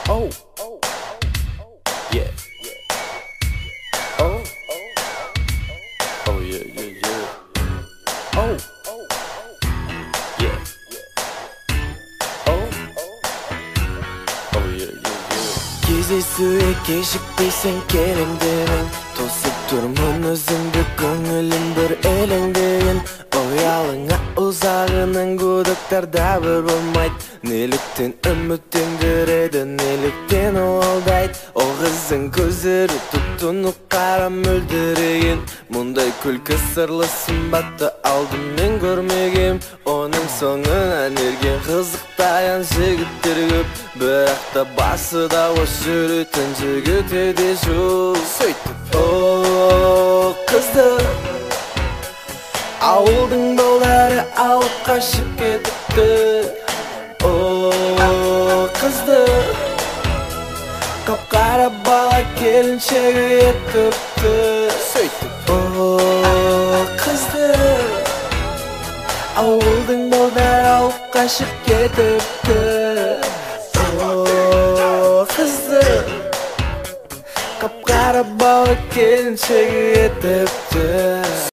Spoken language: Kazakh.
Oh, yeah. Oh, oh yeah, yeah, yeah. Oh, yeah. Oh, oh yeah, yeah, yeah. Кездесуге кешікпейсің келемдеген, тосып тұрмын өзіңді, көңілім бір елеңдеген. Оялыңа ұзағынан күдіктарда бір болмайды, неліктен үміттендіреді, неліктен ол алдайды. О қыздың көздері тұп-тұнық қара мөлдіреген, мұндай күлкі сырлы сымбатты алдыммен көрмегем. Оның соңынан ерген қызықтаян жігіттер көп, бірақ та басы да ос жүретін жігіт еді жоқ. Сөйтіп о қызды ауылдың балдары алып қашып кетіпті. О қызды қап-қара бала келіншегі етіпті. Сөйтіп о қызды ауылдың балдары алып қашып кетіпті. О қызды қап-қара бала келіншегі етіпті.